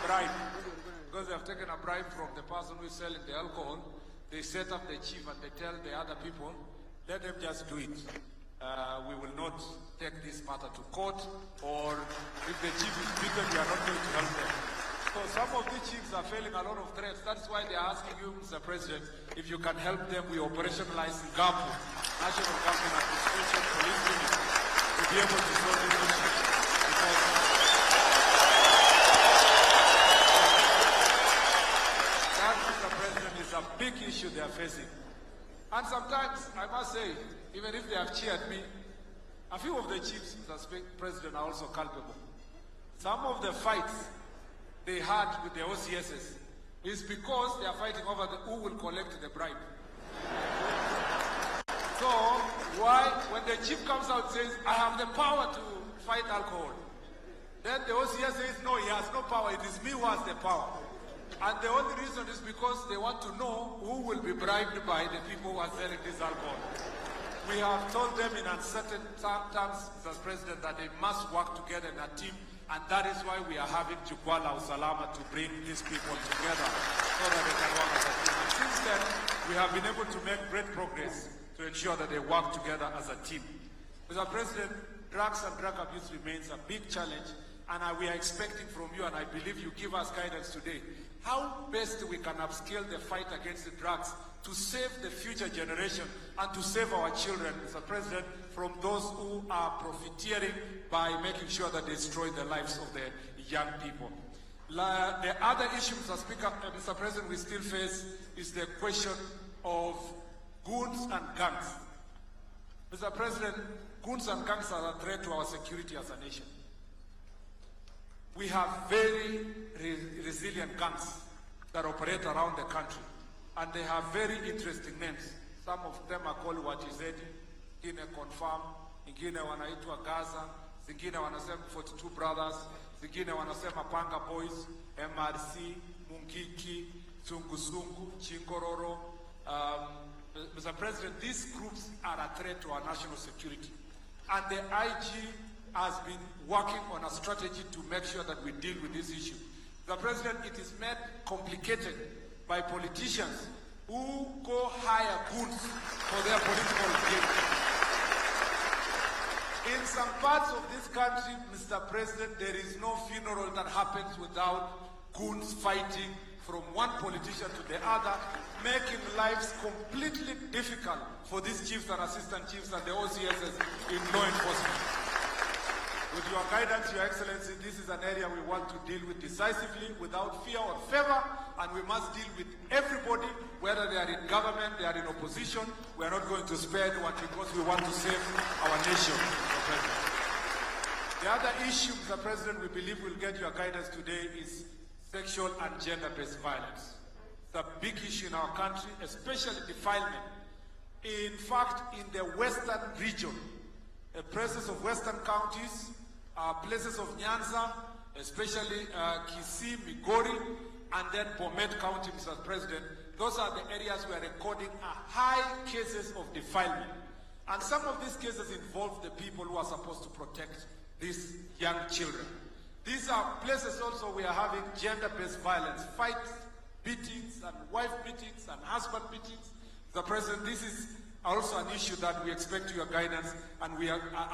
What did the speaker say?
bribe. Because they have taken a bribe from the person who is selling the alcohol. They set up the chief and they tell the other people, let them just do it. We will not take this matter to court, or if the chief is beaten, we are not going to help them. So some of the chiefs are failing a lot of threats. That's why they are asking you, Mr. President, if you can help them, we operationalize GAPU, National Government Administration Police Unit, to be able to solve this issue. Because that, Mr. President, is a big issue they are facing. And sometimes, I must say, even if they have cheered me, a few of the chiefs, Mr. President, are also culpable. Some of the fights they had with the OCSs is because they are fighting over who will collect the bribe. So, why, when the chief comes out and says, I have the power to fight alcohol, then the OCS says, no, he has no power, it is me who has the power. And the only reason is because they want to know who will be bribed by the people who are selling this alcohol. We have told them in uncertain terms, Mr. President, that they must work together in a team, and that is why we are having Jukwala Usalama to bring these people together so that they can work as a team. And since then, we have been able to make great progress to ensure that they work together as a team. Mr. President, drugs and drug abuse remains a big challenge, and we are expecting from you, and I believe you give us guidance today, how best we can upscale the fight against the drugs to save the future generation and to save our children, Mr. President, from those who are profiteering by making sure that they destroy the lives of the young people. The other issue, Mr. President, we still face is the question of goons and gangs. Mr. President, goons and gangs are a threat to our security as a nation. We have very resilient gangs that operate around the country, and they have very interesting names. Some of them are called Watizedi, Gine Confirm, Ingine wanaitwa Gaza, zingine wanasema 42 Brothers, zingine wanasema Panga Boys, MRC, Mungiki, Sungusungu, Chingororo. Mr. President, these groups are a threat to our national security, and the IG has been working on a strategy to make sure that we deal with this issue. The President, it is made complicated by politicians who go hire goons for their political gain. In some parts of this country, Mr. President, there is no funeral that happens without goons fighting from one politician to the other, making lives completely difficult for these chiefs and assistant chiefs and the OCSs in law enforcement. With your guidance, Your Excellency, this is an area we want to deal with decisively, without fear or favor, and we must deal with everybody, whether they are in government, they are in opposition. We are not going to spare anyone because we want to save our nation, Mr. President. The other issue, Mr. President, we believe will get your guidance today is sexual and gender-based violence. It's a big issue in our country, especially defilement. In fact, in the western region, the places of western counties, places of Nyanza, especially Kisii, Migori, and then Bomet County, Mr. President, those are the areas we are recording high cases of defilement. And some of these cases involve the people who are supposed to protect these young children. These are places also we are having gender-based violence, fights, beatings, and wife beatings, and husband beatings. Mr. President, this is also an issue that we expect your guidance, and we are